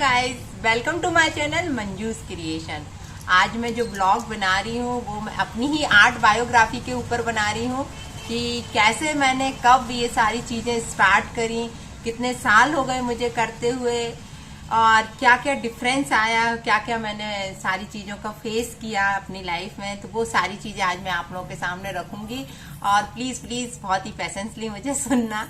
Guys, welcome to my channel Manju's creation. आज मैं जो ब्लॉग बना रही हूँ वो मैं अपनी ही आर्ट बायोग्राफी के ऊपर बना रही हूँ कि कैसे मैंने कब ये सारी चीजें स्टार्ट करी, कितने साल हो गए मुझे करते हुए और क्या क्या डिफरेंस आया, क्या क्या मैंने सारी चीज़ों का फेस किया अपनी लाइफ में। तो वो सारी चीज़ें आज मैं आप लोगों के सामने रखूंगी और प्लीज़ प्लीज़ बहुत ही पेशेंसली मुझे सुनना,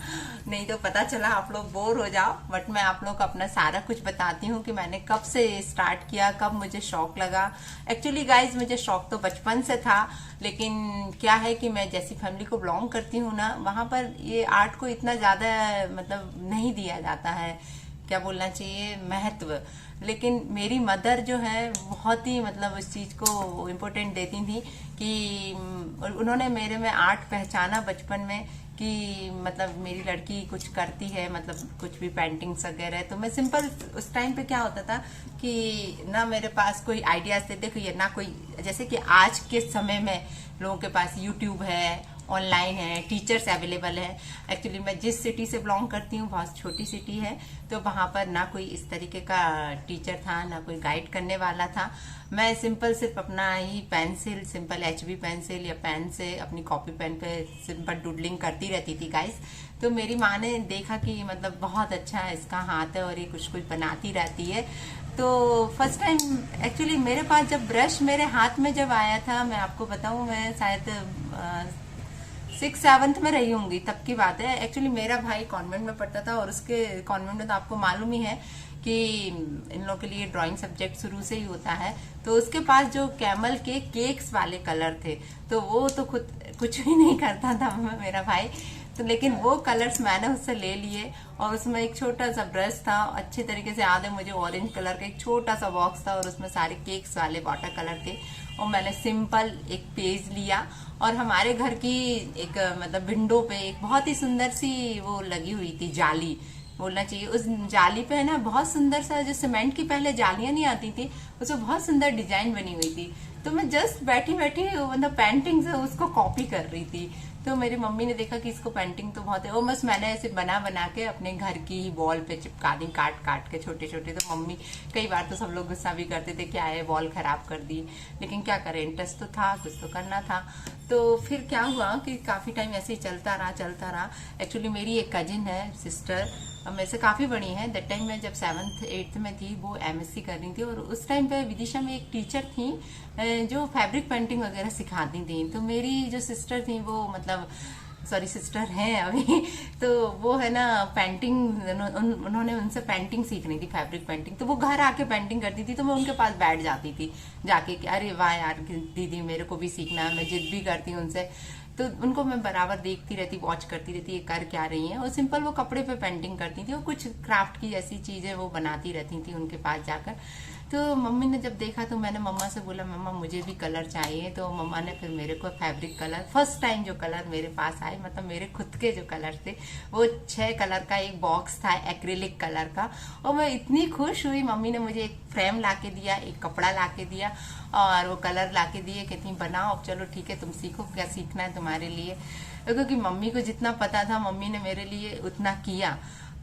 नहीं तो पता चला आप लोग बोर हो जाओ। बट मैं आप लोग को अपना सारा कुछ बताती हूँ कि मैंने कब से स्टार्ट किया, कब मुझे शौक लगा। एक्चुअली गाइज मुझे शौक तो बचपन से था, लेकिन क्या है कि मैं जैसी फैमिली को बिलोंग करती हूँ ना, वहाँ पर ये आर्ट को इतना ज़्यादा मतलब नहीं दिया जाता है, क्या बोलना चाहिए, महत्व। लेकिन मेरी मदर जो है बहुत ही मतलब उस चीज को इम्पोर्टेंट देती थी कि उन्होंने मेरे में आर्ट पहचाना बचपन में कि मतलब मेरी लड़की कुछ करती है, मतलब कुछ भी पेंटिंग्स वगैरह। तो मैं सिंपल उस टाइम पे क्या होता था कि ना मेरे पास कोई आइडियाज थे, देखो ये ना कोई, जैसे कि आज के समय में लोगों के पास यूट्यूब है, ऑनलाइन है, टीचर्स अवेलेबल है। एक्चुअली मैं जिस सिटी से बिलोंग करती हूँ बहुत छोटी सिटी है, तो वहाँ पर ना कोई इस तरीके का टीचर था, ना कोई गाइड करने वाला था। मैं सिंपल सिर्फ अपना ही पेंसिल, सिंपल HB पेंसिल या पेन से अपनी कॉपी पेन पे सिंपल डूडलिंग करती रहती थी गाइस। तो मेरी माँ ने देखा कि मतलब बहुत अच्छा है इसका हाथ है और ये कुछ कुछ बनाती रहती है। तो फर्स्ट टाइम एक्चुअली मेरे पास जब ब्रश मेरे हाथ में जब आया था, मैं आपको बताऊं, मैं शायद 6th-7th में रही होंगी, तब की बात है। एक्चुअली मेरा भाई कॉन्वेंट में पढ़ता था और उसके कॉन्वेंट में तो आपको मालूम ही है कि इन लोगों के लिए ड्राइंग सब्जेक्ट शुरू से ही होता है। तो उसके पास जो कैमल के केक्स वाले कलर थे, तो वो तो खुद कुछ भी नहीं करता था मेरा भाई, तो लेकिन वो कलर्स मैंने उससे ले लिए और उसमें एक छोटा सा ब्रश था, अच्छे तरीके से याद है मुझे, ऑरेंज कलर का एक छोटा सा बॉक्स था और उसमें सारे केक्स वाले वाटर कलर थे। और मैंने सिंपल एक पेज लिया और हमारे घर की एक मतलब विंडो पे एक बहुत ही सुंदर सी वो लगी हुई थी जाली, बोलना चाहिए। उस जाली पे है ना बहुत सुंदर सा, जो सीमेंट की पहले जालियां नहीं आती थी, उसमें बहुत सुंदर डिजाइन बनी हुई थी। तो मैं जस्ट बैठी बैठी मतलब पेंटिंग से उसको कॉपी कर रही थी। तो मेरी मम्मी ने देखा कि इसको पेंटिंग तो बहुत है, और बस मैंने ऐसे बना बना के अपने घर की ही वॉल पे चिपका दी, काट काट के छोटे छोटे। तो मम्मी कई बार तो सब लोग गुस्सा भी करते थे, क्या है वॉल खराब कर दी, लेकिन क्या करें, इंटरेस्ट तो था, कुछ तो करना था। तो फिर क्या हुआ कि काफी टाइम ऐसे ही चलता रहा। एक्चुअली मेरी एक कजिन है, सिस्टर, मेरे से काफी बड़ी है। दैट टाइम मैं जब 7th-8th में थी, वो MSc कर रही थी और उस टाइम पे विदिशा में एक टीचर थी जो फैब्रिक पेंटिंग वगैरह सिखाती थी। तो मेरी जो सिस्टर थी वो मतलब सॉरी सिस्टर हैं अभी, तो वो है ना पेंटिंग, उन्होंने उनसे पेंटिंग सीखनी थी, फैब्रिक पेंटिंग। तो वो घर आके पेंटिंग करती थी, तो मैं उनके पास बैठ जाती थी जाके कि अरे वाह यार दीदी मेरे को भी सीखना है। मैं जिद भी करती हूँ उनसे, तो उनको मैं बराबर देखती रहती, वॉच करती रहती, ये कर क्या रही हैं। और सिंपल वो कपड़े पे पेंटिंग करती थी और कुछ क्राफ्ट की ऐसी चीजें वो बनाती रहती थी उनके पास जाकर। तो मम्मी ने जब देखा तो मैंने मम्मा से बोला मम्मा मुझे भी कलर चाहिए। तो मम्मा ने फिर मेरे को फैब्रिक कलर, फर्स्ट टाइम जो कलर मेरे पास आए, मतलब मेरे खुद के जो कलर थे, वो 6 कलर का एक बॉक्स था एक्रिलिक कलर का। और मैं इतनी खुश हुई, मम्मी ने मुझे एक फ्रेम ला के दिया, एक कपड़ा ला के दिया और वो कलर ला के दिए, कहती बनाओ, चलो ठीक है तुम सीखो, क्या सीखना है तुम्हारे लिए। क्योंकि मम्मी को जितना पता था मम्मी ने मेरे लिए उतना किया,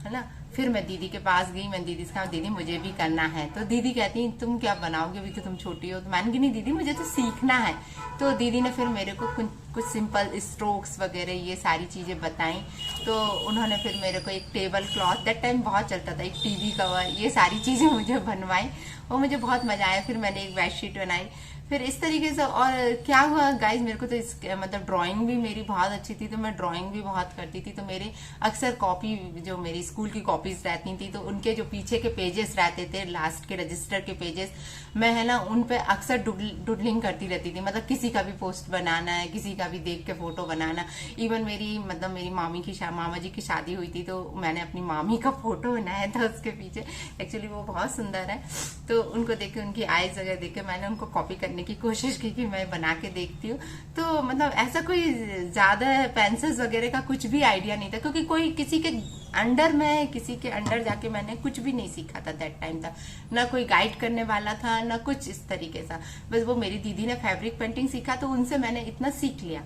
है ना। फिर मैं दीदी के पास गई, मैं दीदी से कहा दीदी मुझे भी करना है। तो दीदी कहती तुम क्या बनाओगे, अभी तो तुम छोटी हो। तो मैंने कहा नहीं दीदी मुझे तो सीखना है। तो दीदी ने फिर मेरे को कुछ सिंपल स्ट्रोक्स वगैरह ये सारी चीजें बताई। तो उन्होंने फिर मेरे को एक टेबल क्लॉथ, दैट टाइम बहुत चलता था, एक टीवी कवर, ये सारी चीजें मुझे बनवाई और मुझे बहुत मजा आया। फिर मैंने एक बेडशीट बनाई, फिर इस तरीके से। और क्या हुआ गाइज, मेरे को तो मतलब ड्राइंग भी मेरी बहुत अच्छी थी, तो मैं ड्राइंग भी बहुत करती थी। तो मेरे अक्सर कॉपी, जो मेरी स्कूल की कॉपीज रहती थी, तो उनके जो पीछे के पेजेस रहते थे, लास्ट के रजिस्टर के पेजेस, मैं है ना उन पे अक्सर डुडलिंग करती रहती थी। मतलब किसी का भी पोस्ट बनाना है, किसी का भी देख के फोटो बनाना। इवन मेरी मतलब मेरी मामा जी की शादी हुई थी, तो मैंने अपनी मामी का फोटो बनाया था उसके पीछे। एक्चुअली वो बहुत सुंदर है, तो उनको देख के, उनकी आईज वगैरह देख के मैंने उनको कॉपी करने की कोशिश की कि मैं बना के देखती हूँ। तो मतलब ऐसा कोई ज्यादा पेंसिल्स वगैरह का कुछ भी आइडिया नहीं था, क्योंकि कोई किसी के अंडर जाके मैंने कुछ भी नहीं सीखा था दैट टाइम तक। ना कोई गाइड करने वाला था, ना कुछ इस तरीके से। बस वो मेरी दीदी ने फैब्रिक पेंटिंग सीखा, तो उनसे मैंने इतना सीख लिया।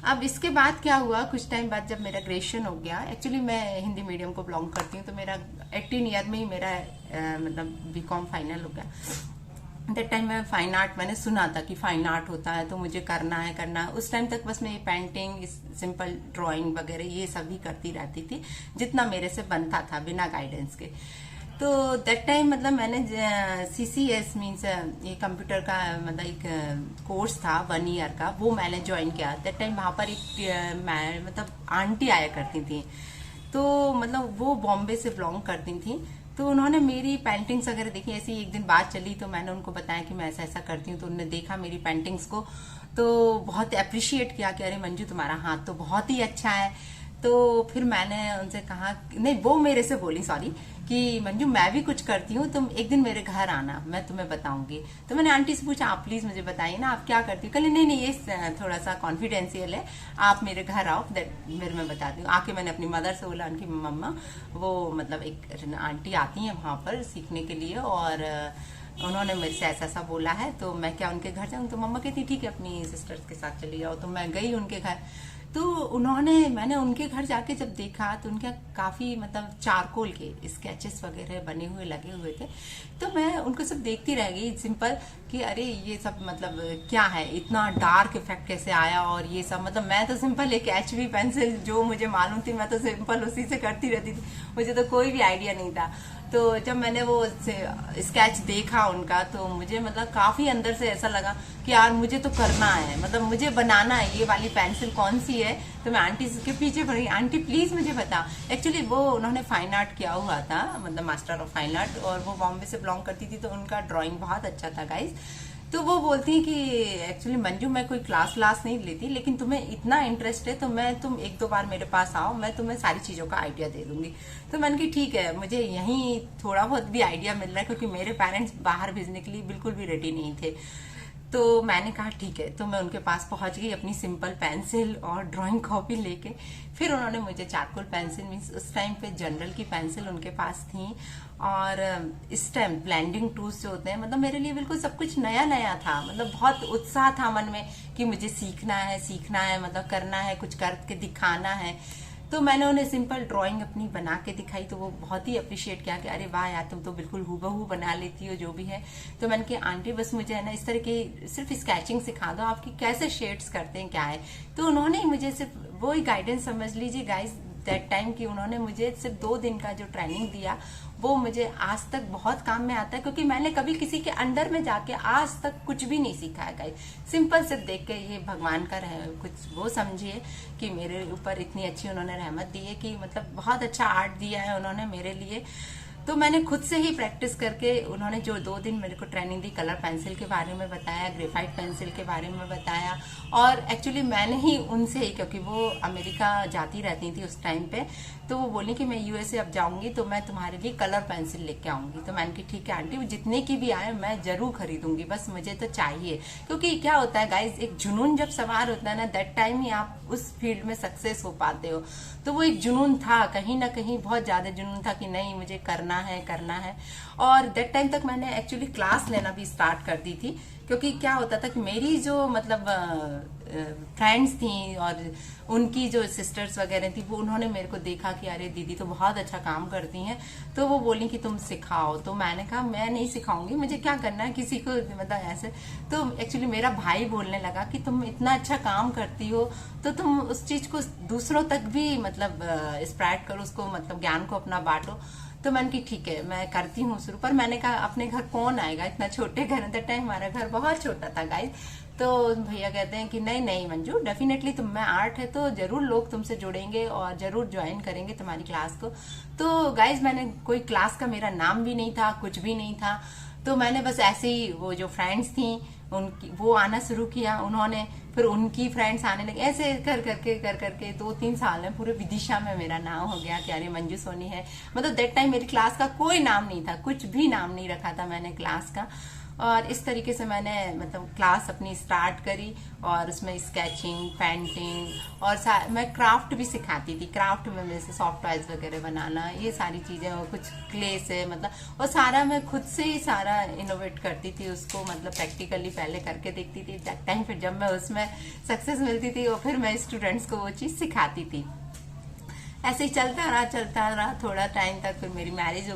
अब इसके बाद क्या हुआ, कुछ टाइम बाद जब मेरा ग्रेजुएशन हो गया, एक्चुअली मैं हिंदी मीडियम को बिलोंग करती हूँ, तो मेरा 18 ईयर में ही मेरा मतलब बीकॉम फाइनल हो गया। दैट टाइम मैं फाइन आर्ट, मैंने सुना था कि फाइन आर्ट होता है तो मुझे करना है। उस टाइम तक बस मैं पेंटिंग, सिंपल ड्राइंग वगैरह ये सब ही करती रहती थी, जितना मेरे से बनता था बिना गाइडेंस के। तो दैट टाइम मतलब मैंने CCS मीन्स ये कंप्यूटर का मतलब एक कोर्स था 1 ईयर का, वो मैंने ज्वाइन किया। दैट टाइम वहाँ पर एक मतलब आंटी आया करती थी, तो मतलब वो बॉम्बे से बिलोंग करती थी। तो उन्होंने मेरी पेंटिंग्स वगैरह देखी, ऐसी एक दिन बात चली तो मैंने उनको बताया कि मैं ऐसा ऐसा करती हूँ। तो उन्होंने देखा मेरी पेंटिंग्स को तो बहुत अप्रिशिएट किया कि अरे मंजू तुम्हारा हाथ तो बहुत ही अच्छा है। तो फिर मैंने उनसे कहा, नहीं वो मेरे से बोली सॉरी, कि मंजू मैं भी कुछ करती हूँ, तुम एक दिन मेरे घर आना, मैं तुम्हें बताऊंगी। तो मैंने आंटी से पूछा, आप प्लीज मुझे बताइए ना आप क्या करती हो। कहले नहीं नहीं ये थोड़ा सा कॉन्फिडेंशियल है, आप मेरे घर आओ, फिर मैं बताती हूँ। आके मैंने अपनी मदर से बोला, उनकी मम्मा वो मतलब एक आंटी आती है वहां पर सीखने के लिए, और उन्होंने मेरे से ऐसा ऐसा बोला है, तो मैं क्या उनके घर जाऊँ। तो मम्मा कहती ठीक है अपनी सिस्टर्स के साथ चली जाओ। तो मैं गई उनके घर। तो मैंने उनके घर जाके जब देखा तो उनके काफी मतलब चारकोल के स्केचेस वगैरह बने हुए लगे हुए थे। तो मैं उनको सब देखती रह गई सिंपल कि अरे ये सब मतलब क्या है, इतना डार्क इफेक्ट कैसे आया, और ये सब मतलब मैं तो सिंपल एक HB पेंसिल जो मुझे मालूम थी मैं तो सिंपल उसी से करती रहती थी, मुझे तो कोई भी आइडिया नहीं था। तो जब मैंने वो स्केच देखा उनका, तो मुझे मतलब काफी अंदर से ऐसा लगा कि यार मुझे तो करना है, मतलब मुझे बनाना है, ये वाली पेंसिल कौन सी है। तो मैं आंटी के पीछे पड़ी, आंटी प्लीज मुझे बता। एक्चुअली वो उन्होंने फाइन आर्ट किया हुआ था, मतलब मास्टर ऑफ फाइन आर्ट, और वो बॉम्बे से बिलोंग करती थी, तो उनका ड्राइंग बहुत अच्छा था गाइज। तो वो बोलती है कि एक्चुअली मंजू मैं कोई क्लास नहीं लेती, लेकिन तुम्हें इतना इंटरेस्ट है तो तुम 1-2 बार मेरे पास आओ, मैं तुम्हें सारी चीजों का आइडिया दे दूंगी। तो मैंने कहा ठीक है, मुझे यहीं थोड़ा बहुत भी आइडिया मिल रहा है, क्योंकि मेरे पेरेंट्स बाहर भेजने के लिए बिल्कुल भी रेडी नहीं थे। तो मैंने कहा ठीक है, तो मैं उनके पास पहुंच गई अपनी सिंपल पेंसिल और ड्राइंग कॉपी लेके। फिर उन्होंने मुझे चारकोल पेंसिल मीन्स उस टाइम पे जनरल की पेंसिल उनके पास थी, और इस टाइम ब्लेंडिंग टूल्स जो होते हैं, मतलब मेरे लिए बिल्कुल सब कुछ नया नया था। मतलब बहुत उत्साह था मन में कि मुझे सीखना है, मतलब करना है, कुछ करके दिखाना है। तो मैंने उन्हें सिंपल ड्राइंग अपनी बना के दिखाई, तो वो बहुत ही अप्रिशिएट किया कि अरे वाह यार तुम तो बिल्कुल हूबहू बना लेती हो जो भी है। तो मैंने कहा आंटी बस मुझे है ना इस तरह की सिर्फ स्केचिंग सिखा दो, आपकी कैसे शेड्स करते हैं क्या है। तो उन्होंने मुझे सिर्फ वो ही गाइडेंस समझ लीजिए गाइज दैट टाइम की, उन्होंने मुझे सिर्फ 2 दिन का जो ट्रेनिंग दिया वो मुझे आज तक बहुत काम में आता है, क्योंकि मैंने कभी किसी के अंडर में जाके आज तक कुछ भी नहीं सीखा है गाइस। सिंपल सिर्फ देख के ये भगवान का कुछ वो समझिए कि मेरे ऊपर इतनी अच्छी उन्होंने रहमत दी है कि मतलब बहुत अच्छा आर्ट दिया है उन्होंने मेरे लिए। तो मैंने खुद से ही प्रैक्टिस करके, उन्होंने जो 2 दिन मेरे को ट्रेनिंग दी, कलर पेंसिल के बारे में बताया, ग्रेफाइट पेंसिल के बारे में बताया, और एक्चुअली मैंने ही उनसे ही, क्योंकि वो अमेरिका जाती रहती थी उस टाइम पे, तो वो बोली कि मैं USA अब जाऊंगी तो मैं तुम्हारे लिए कलर पेंसिल लेके आऊंगी। तो मैंने कहा ठीक है आंटी, जितने की भी आए मैं जरूर खरीदूंगी, बस मुझे तो चाहिए। क्योंकि क्या होता है गाइज, एक जुनून जब सवार होता है ना, दैट टाइम ही आप उस फील्ड में सक्सेस हो पाते हो। तो वो एक जुनून था, कहीं ना कहीं बहुत ज्यादा जुनून था कि नहीं मुझे करना है। और दैट टाइम तक मैंने एक्चुअली क्लास लेना भी स्टार्ट कर दी थी, क्योंकि क्या होता था कि मेरी जो मतलब फ्रेंड्स थी और उनकी जो सिस्टर्स वगैरह थी, वो उन्होंने मेरे को देखा कि अरे दीदी तो बहुत अच्छा काम करती हैं, तो वो बोली कि तुम सिखाओ। तो मैंने कहा मैं नहीं सिखाऊंगी, मुझे क्या करना है किसी को मतलब ऐसे। तो एक्चुअली मेरा भाई बोलने लगा कि तुम इतना अच्छा काम करती हो तो तुम उस चीज को दूसरों तक भी मतलब स्प्रेड करो, उसको मतलब ज्ञान को अपना बांटो। तो मैंने की ठीक है मैं करती हूँ शुरू। पर मैंने कहा अपने घर कौन आएगा, इतना छोटे घर, दैट टाइम हमारा घर बहुत छोटा था गाइस। तो भैया कहते हैं कि नहीं नहीं मंजू, डेफिनेटली तुम में आर्ट है तो जरूर लोग तुमसे जुड़ेंगे और जरूर ज्वाइन करेंगे तुम्हारी क्लास को। तो गाइज मैंने कोई क्लास का मेरा नाम भी नहीं था, कुछ भी नहीं था। तो मैंने बस ऐसे ही वो जो फ्रेंड्स थी उनकी वो आना शुरू किया, उन्होंने फिर उनकी फ्रेंड्स आने लगे, ऐसे कर करके 2-3 साल में पूरे विदिशा में मेरा नाम हो गया कि अरे मंजू सोनी है। मतलब दैट टाइम मेरी क्लास का कोई नाम नहीं था, कुछ भी नाम नहीं रखा था मैंने क्लास का। और इस तरीके से मैंने मतलब क्लास अपनी स्टार्ट करी और उसमें स्केचिंग, पेंटिंग और मैं क्राफ्ट भी सिखाती थी। क्राफ्ट में जैसे सॉफ्ट टॉयज वगैरह बनाना, ये सारी चीजें, और कुछ क्ले से मतलब, और सारा मैं खुद से ही सारा इनोवेट करती थी उसको, मतलब प्रैक्टिकली पहले करके देखती थी टाइम, फिर जब मैं उसमें सक्सेस मिलती थी और फिर मैं स्टूडेंट्स को वो चीज सिखाती थी। ऐसे ही चलता रहा थोड़ा टाइम तक। फिर मेरी मैरिज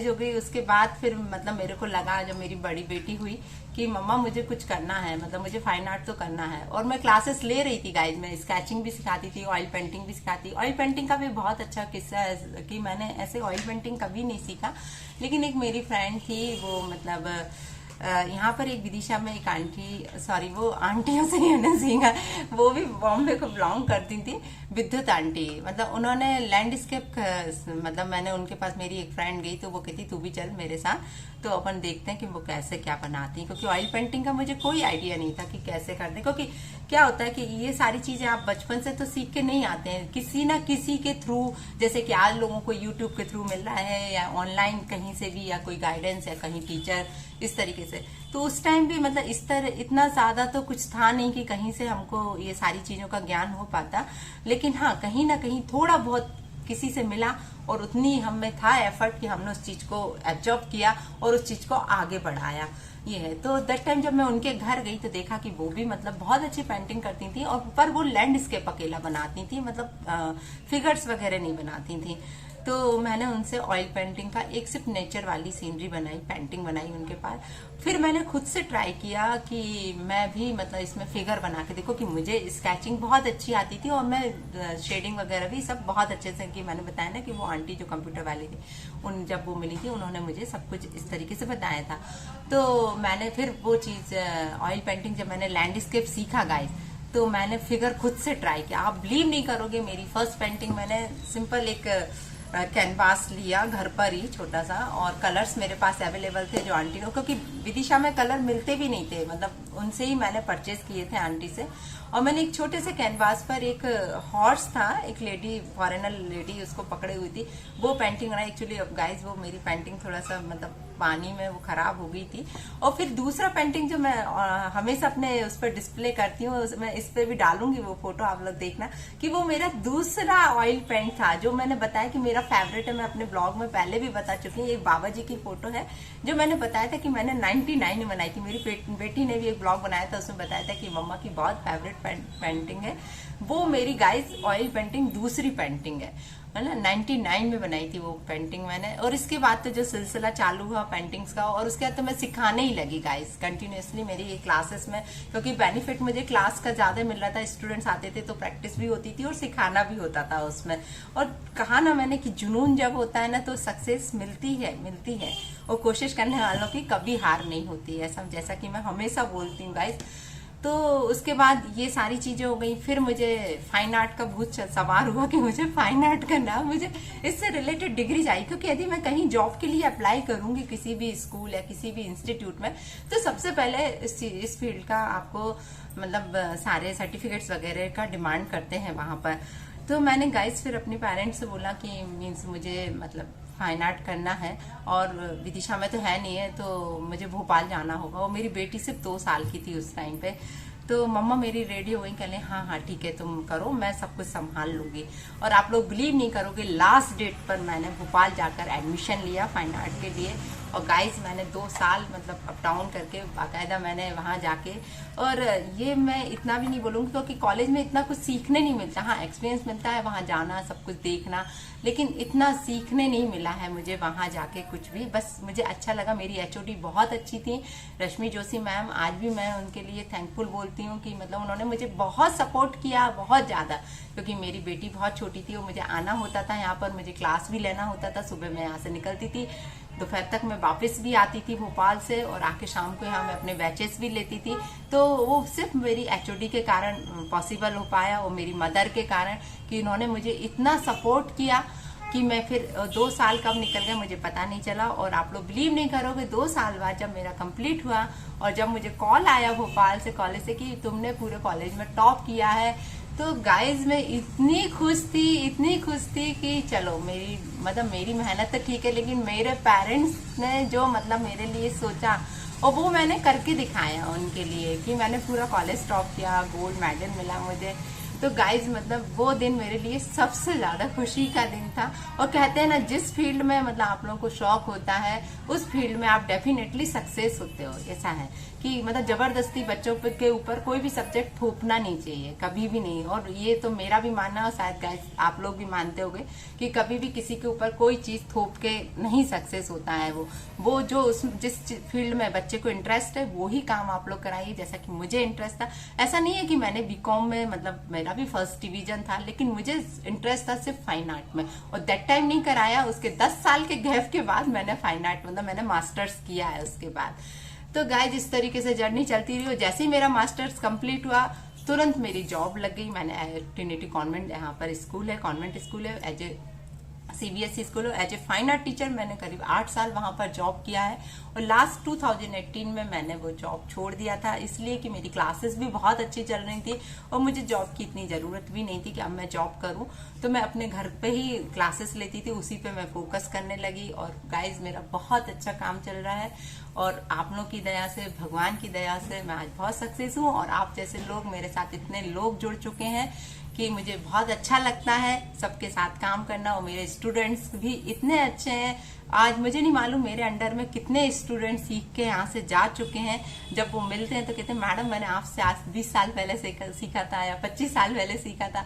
हो गई। उसके बाद फिर मतलब मेरे को लगा, जब मेरी बड़ी बेटी हुई, कि मम्मा मुझे कुछ करना है, मतलब मुझे फाइन आर्ट तो करना है। और मैं क्लासेस ले रही थी गाइज, मैं स्केचिंग भी सिखाती थी, ऑयल पेंटिंग भी सिखाती। ऑयल पेंटिंग का भी बहुत अच्छा किस्सा है कि मैंने ऐसे ऑयल पेंटिंग कभी नहीं सीखा, लेकिन एक मेरी फ्रेंड थी, वो मतलब यहाँ पर एक विदिशा में एक वो आंटियों से नहीं सीखा, वो भी बॉम्बे को बिलोंग करती थी, विद्युत आंटी। मतलब उन्होंने लैंडस्केप, मतलब मैंने उनके पास, मेरी एक फ्रेंड गई तो वो कहती तू भी चल मेरे साथ, तो अपन देखते हैं कि वो कैसे क्या बनाती है, क्योंकि ऑयल पेंटिंग का मुझे कोई आइडिया नहीं था कि कैसे करते, क्योंकि क्या होता है कि ये सारी चीजें आप बचपन से तो सीख के नहीं आते हैं, किसी ना किसी के थ्रू, जैसे कि आज लोगों को यूट्यूब के थ्रू मिल रहा है, या ऑनलाइन कहीं से भी, या कोई गाइडेंस, या कहीं टीचर, इस तरीके से। तो उस टाइम भी मतलब इस तरह इतना ज्यादा तो कुछ था नहीं कि कहीं से हमको ये सारी चीजों का ज्ञान हो पाता, लेकिन हाँ कहीं ना कहीं थोड़ा बहुत किसी से मिला, और उतनी हम में था एफर्ट कि हमने उस चीज को एब्जॉर्ब किया और उस चीज को आगे बढ़ाया। ये है। तो दैट टाइम जब मैं उनके घर गई तो देखा कि वो भी मतलब बहुत अच्छी पेंटिंग करती थी, और पर वो लैंडस्केप अकेला बनाती थी, मतलब फिगर्स वगैरह नहीं बनाती थी। तो मैंने उनसे ऑयल पेंटिंग का एक सिर्फ नेचर वाली सीनरी बनाई, पेंटिंग बनाई उनके पास। फिर मैंने खुद से ट्राई किया कि मैं भी मतलब इसमें फिगर बना के देखो, कि मुझे स्केचिंग बहुत अच्छी आती थी, और मैं शेडिंग वगैरह भी सब बहुत अच्छे से, कि मैंने बताया ना कि वो आंटी जो कंप्यूटर वाली थी, जब वो मिली थी उन्होंने मुझे सब कुछ इस तरीके से बताया था। तो मैंने फिर वो चीज ऑयल पेंटिंग, जब मैंने लैंडस्केप सीखा गाइस, तो मैंने फिगर खुद से ट्राई किया। आप बिलीव नहीं करोगे, मेरी फर्स्ट पेंटिंग मैंने सिंपल एक कैनवास लिया घर पर ही छोटा सा, और कलर्स मेरे पास अवेलेबल थे जो आंटी को, क्योंकि विदिशा में कलर मिलते भी नहीं थे, मतलब उनसे ही मैंने परचेज किए थे आंटी से। और मैंने एक छोटे से कैनवास पर एक हॉर्स था, एक लेडी, फॉरेनर लेडी उसको पकड़े हुई थी, वो पेंटिंग बनाई। एक्चुअली अब गाइज वो मेरी पेंटिंग थोड़ा सा मतलब पानी में वो खराब हो गई थी। और फिर दूसरा पेंटिंग जो मैं हमेशा अपने उस पर डिस्प्ले करती हूँ, मैं इस पे भी डालूंगी वो फोटो, आप लोग देखना, कि वो मेरा दूसरा ऑयल पेंट था, जो मैंने बताया कि मेरा फेवरेट है। मैं अपने ब्लॉग में पहले भी बता चुकी हूँ, एक बाबा जी की फोटो है जो मैंने बताया था कि मैंने 99 में बनाई थी। मेरी बेटी ने भी एक ब्लॉग बनाया था, उसमें बताया था कि मम्मा की बहुत फेवरेट पेंटिंग है वो। मेरी गाइस ऑयल पेंटिंग दूसरी पेंटिंग है ना, 99 में बनाई थी वो पेंटिंग मैंने। और इसके बाद तो जो सिलसिला चालू हुआ पेंटिंग्स का, और उसके बाद तो मैं सिखाने ही लगी गाइस कंटिन्यूअसली मेरी ये क्लासेस में, क्योंकि बेनिफिट मुझे क्लास का ज्यादा मिल रहा था, स्टूडेंट्स आते थे तो प्रैक्टिस भी होती थी और सिखाना भी होता था उसमें। और कहा ना मैंने कि जुनून जब होता है ना तो सक्सेस मिलती है, और कोशिश करने वालों की कभी हार नहीं होती है, ऐसा जैसा कि मैं हमेशा बोलती हूँ गाइस। तो उसके बाद ये सारी चीजें हो गई। फिर मुझे फाइन आर्ट का भूत सवार हुआ कि मुझे फाइन आर्ट करना, मुझे इससे रिलेटेड डिग्री चाहिए, क्योंकि यदि मैं कहीं जॉब के लिए अप्लाई करूंगी किसी भी स्कूल या किसी भी इंस्टीट्यूट में, तो सबसे पहले इस फील्ड का आपको मतलब सारे सर्टिफिकेट्स वगैरह का डिमांड करते हैं वहां पर। तो मैंने गाइस फिर अपने पेरेंट्स से बोला कि मीन्स मुझे मतलब फाइन आर्ट करना है, और विदिशा में तो है नहीं है, तो मुझे भोपाल जाना होगा। और मेरी बेटी सिर्फ 2 साल की थी उस टाइम पे। तो मम्मा मेरी रेडी हो गई, कहले हाँ हाँ ठीक है तुम करो, मैं सब कुछ संभाल लूंगी। और आप लोग बिलीव नहीं करोगे, लास्ट डेट पर मैंने भोपाल जाकर एडमिशन लिया फाइन आर्ट के लिए। और गाइस मैंने 2 साल मतलब अप डाउन करके बाकायदा मैंने वहां जाके, और ये मैं इतना भी नहीं बोलूंगी क्योंकि कॉलेज में इतना कुछ सीखने नहीं मिलता, हाँ एक्सपीरियंस मिलता है वहां जाना, सब कुछ देखना, लेकिन इतना सीखने नहीं मिला है मुझे वहां जाके कुछ भी। बस मुझे अच्छा लगा, मेरी एचओडी बहुत अच्छी थी, रश्मि जोशी मैम, आज भी मैं उनके लिए थैंकफुल बोलती हूँ कि मतलब उन्होंने मुझे बहुत सपोर्ट किया, बहुत ज्यादा, क्योंकि मेरी बेटी बहुत छोटी थी और मुझे आना होता था यहाँ पर, मुझे क्लास भी लेना होता था। सुबह मैं यहाँ से निकलती थी, दोपहर तक मैं वापस भी आती थी भोपाल से, और आके शाम को यहाँ मैं अपने बैचेस भी लेती थी। तो वो सिर्फ मेरी एचओडी के कारण पॉसिबल हो पाया, और मेरी मदर के कारण, कि उन्होंने मुझे इतना सपोर्ट किया कि मैं फिर 2 साल कब निकल गए मुझे पता नहीं चला। और आप लोग बिलीव नहीं करोगे, 2 साल बाद जब मेरा कंप्लीट हुआ और जब मुझे कॉल आया भोपाल से कॉलेज से कि तुमने पूरे कॉलेज में टॉप किया है, तो गाइज मैं इतनी खुश थी कि चलो मेरी मेहनत तो ठीक है, लेकिन मेरे पेरेंट्स ने जो मतलब मेरे लिए सोचा, और वो मैंने करके दिखाया उनके लिए कि मैंने पूरा कॉलेज टॉप किया, गोल्ड मेडल मिला मुझे। तो गाइज मतलब वो दिन मेरे लिए सबसे ज्यादा खुशी का दिन था। और कहते हैं ना, जिस फील्ड में मतलब आप लोगों को शौक होता है उस फील्ड में आप डेफिनेटली सक्सेस होते हो। ऐसा है कि मतलब जबरदस्ती बच्चों के ऊपर कोई भी सब्जेक्ट थोपना नहीं चाहिए, कभी भी नहीं। और ये तो मेरा भी मानना, और शायद गाइज आप लोग भी मानते होंगे कि कभी भी किसी के ऊपर कोई चीज थोप के नहीं सक्सेस होता है। वो जो जिस फील्ड में बच्चे को इंटरेस्ट है वो ही काम आप लोग कराइए। जैसा कि मुझे इंटरेस्ट था, ऐसा नहीं है कि मैंने बीकॉम में मतलब मेरा भी फर्स्ट डिवीजन था, लेकिन मुझे इंटरेस्ट था सिर्फ फाइन आर्ट में, और दैट टाइम नहीं कराया। उसके 10 साल के गैप के बाद मैंने फाइन आर्ट मतलब मैंने मास्टर्स किया है उसके बाद। तो गाइज इस तरीके से जर्नी चलती रही। और जैसे ही मेरा मास्टर्स कंप्लीट हुआ तुरंत मेरी जॉब लग गई। मैंने ट्रिनिटी कॉन्वेंट, यहाँ पर स्कूल है, कॉन्वेंट स्कूल है, as a CBSE school, as a fine art teacher मैंने करीब 8 साल वहां पर जॉब किया है। और लास्ट 2018 में मैंने वो जॉब छोड़ दिया था, इसलिए कि मेरी क्लासेस भी बहुत अच्छी चल रही थी और मुझे जॉब की इतनी जरूरत भी नहीं थी कि अब मैं जॉब करूं। तो मैं अपने घर पे ही क्लासेस लेती थी, उसी पे मैं फोकस करने लगी। और गाइज मेरा बहुत अच्छा काम चल रहा है, और आप लोग की दया से, भगवान की दया से मैं आज बहुत सक्सेस हूँ। और आप जैसे लोग, मेरे साथ इतने लोग जुड़ चुके हैं कि मुझे बहुत अच्छा लगता है सबके साथ काम करना। और मेरे स्टूडेंट्स भी इतने अच्छे हैं। आज मुझे नहीं मालूम मेरे अंडर में कितने स्टूडेंट सीख के यहाँ से जा चुके हैं। जब वो मिलते हैं तो कहते हैं मैडम मैंने आपसे आज 20 साल पहले सीखा था या 25 साल पहले सीखा था।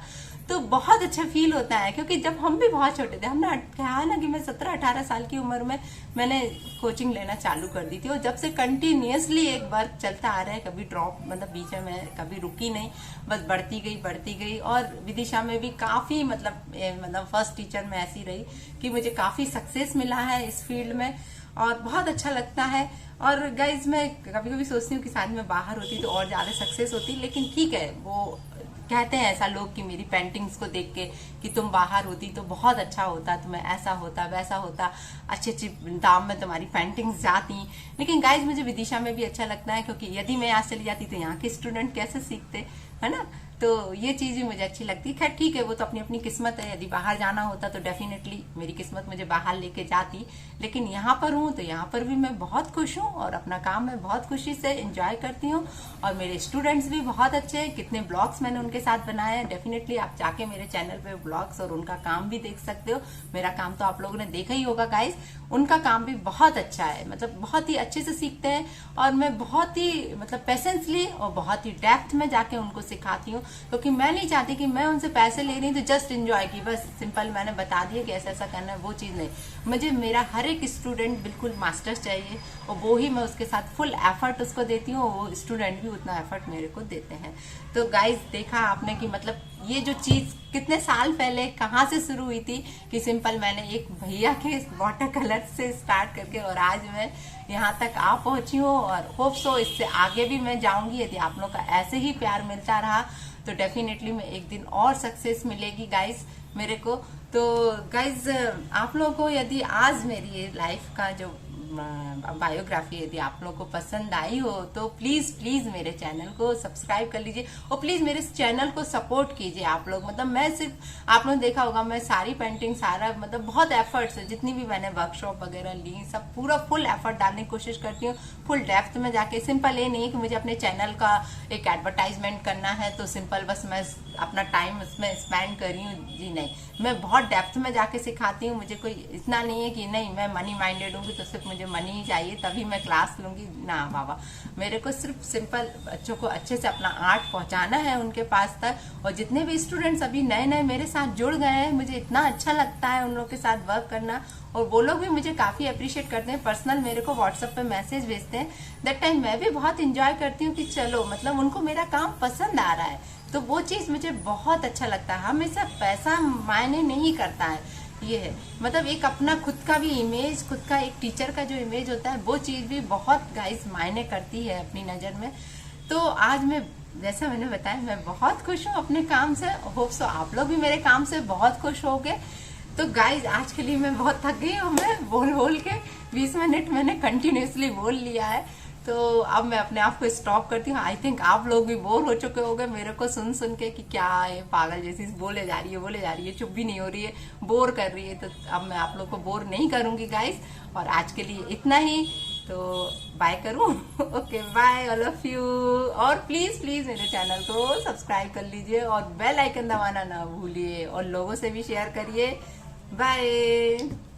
तो बहुत अच्छा फील होता है, क्योंकि जब हम भी बहुत छोटे थे, हमने कहा ना कि मैं 17-18 साल की उम्र में मैंने कोचिंग लेना चालू कर दी थी। और जब से कंटिन्यूअसली एक वर्क चलता आ रहा है, कभी ड्रॉप मतलब बीच में मैं कभी रुकी नहीं, बस बढ़ती गई। और विदिशा में भी काफी मतलब फर्स्ट टीचर में ऐसी रही कि मुझे काफी सक्सेस मिला है इस फील्ड में, और बहुत अच्छा लगता है। और गाइज मैं कभी कभी सोचती हूँ कि शायद मैं बाहर होती तो और ज्यादा सक्सेस होती, लेकिन ठीक है, वो कहते हैं ऐसा लोग कि मेरी पेंटिंग्स को देख के कि तुम बाहर होती तो बहुत अच्छा होता, तुम्हें ऐसा होता वैसा होता, अच्छे अच्छे दाम में तुम्हारी पेंटिंग्स जाती। लेकिन गाइज मुझे विदिशा में भी अच्छा लगता है, क्योंकि यदि मैं यहाँ चली जाती तो यहाँ के स्टूडेंट कैसे सीखते, है ना। तो ये चीज भी मुझे अच्छी लगती है। खैर ठीक है, वो तो अपनी अपनी किस्मत है। यदि बाहर जाना होता तो डेफिनेटली मेरी किस्मत मुझे बाहर लेके जाती, लेकिन यहाँ पर हूँ तो यहाँ पर भी मैं बहुत खुश हूँ और अपना काम मैं बहुत खुशी से एंजॉय करती हूँ। और मेरे स्टूडेंट्स भी बहुत अच्छे हैं, कितने ब्लॉग्स मैंने उनके साथ बनाए हैं। डेफिनेटली आप जाके मेरे चैनल पे ब्लॉग्स और उनका काम भी देख सकते हो। मेरा काम तो आप लोगों ने देखा ही होगा गाइज, उनका काम भी बहुत अच्छा है, मतलब बहुत ही अच्छे से सीखते हैं। और मैं बहुत ही मतलब पेशेंसली और बहुत ही डेप्थ में जाके उनको सिखाती हूँ, क्योंकि मैं नहीं चाहती कि मैं उनसे पैसे ले रही हूँ तो जस्ट एंजॉय की, बस सिंपल मैंने बता दिया कि ऐसा ऐसा करना है, वो चीज नहीं। मुझे मेरा हर एक स्टूडेंट बिल्कुल मास्टर्स चाहिए, और वो ही मैं उसके साथ फुल एफर्ट उसको देती हूँ, वो स्टूडेंट भी उतना एफर्ट मेरे को देते हैं। तो गाइज देखा आपने कि मतलब ये जो चीज कितने साल पहले कहाँ से शुरू हुई थी, कि सिंपल मैंने एक भैया के वाटर कलर से स्टार्ट करके और आज मैं यहाँ तक आ पहुंची हूँ। और होप सो इससे आगे भी मैं जाऊंगी। यदि आप लोग का ऐसे ही प्यार मिलता रहा तो डेफिनेटली मैं एक दिन और सक्सेस मिलेगी गाइज मेरे को। तो गाइज आप लोगों को यदि आज मेरी ये लाइफ का जो बायोग्राफी यदि आप लोगों को पसंद आई हो तो प्लीज प्लीज मेरे चैनल को सब्सक्राइब कर लीजिए, और प्लीज मेरे चैनल को सपोर्ट कीजिए आप लोग। मतलब मैं सिर्फ, आप लोग देखा होगा मैं सारी पेंटिंग सारा मतलब बहुत एफर्ट से जितनी भी मैंने वर्कशॉप वगैरह ली, सब पूरा फुल एफर्ट डालने की कोशिश करती हूँ, फुल डेप्थ में जाके। सिंपल ये नहीं कि मुझे अपने चैनल का एक एडवर्टाइजमेंट करना है तो सिंपल बस मैं अपना टाइम उसमें स्पेंड कर रही हूँ, जी नहीं, मैं बहुत डेप्थ में जाके सिखाती हूँ। मुझे कोई इतना नहीं है कि नहीं मैं मनी माइंडेड हूँ तो सिर्फ मुझे मनी ही चाहिए तभी मैं क्लास लूंगी, ना बाबा। मेरे को सिर्फ सिंपल बच्चों को अच्छे से अपना आर्ट पहुंचाना है उनके पास तक। और जितने भी स्टूडेंट्स अभी नए नए मेरे साथ जुड़ गए हैं, मुझे इतना अच्छा लगता है उन लोग के साथ वर्क करना, और वो लोग भी मुझे काफी अप्रिशिएट करते हैं, पर्सनल मेरे को व्हाट्सएप पे मैसेज भेजते हैं। दैट टाइम मैं भी बहुत इंजॉय करती हूँ कि चलो मतलब उनको मेरा काम पसंद आ रहा है, तो वो चीज मुझे बहुत अच्छा लगता है। हमेशा पैसा मायने नहीं करता है, ये है मतलब एक अपना खुद का भी इमेज, खुद का एक टीचर का जो इमेज होता है वो चीज भी बहुत गाइस मायने करती है अपनी नजर में। तो आज मैं जैसा मैंने बताया मैं बहुत खुश हूँ अपने काम से, होप सो आप लोग भी मेरे काम से बहुत खुश होगे। तो गाइज आज के लिए मैं बहुत थक गई हूँ, मैं बोल के 20 मिनट मैंने कंटिन्यूसली बोल लिया है, तो अब मैं अपने आप को स्टॉप करती हूँ। आई थिंक आप लोग भी बोर हो चुके होंगे मेरे को सुन सुन के कि क्या है पागल जैसी बोले जा रही है, चुप भी नहीं हो रही है, बोर कर रही है। तो अब मैं आप लोग को बोर नहीं करूंगी गाइस, और आज के लिए इतना ही। तो बाय करूं। Okay bye all of you. और प्लीज प्लीज मेरे चैनल को सब्सक्राइब कर लीजिए और बेल आइकन दबाना ना भूलिए और लोगों से भी शेयर करिए। बाय।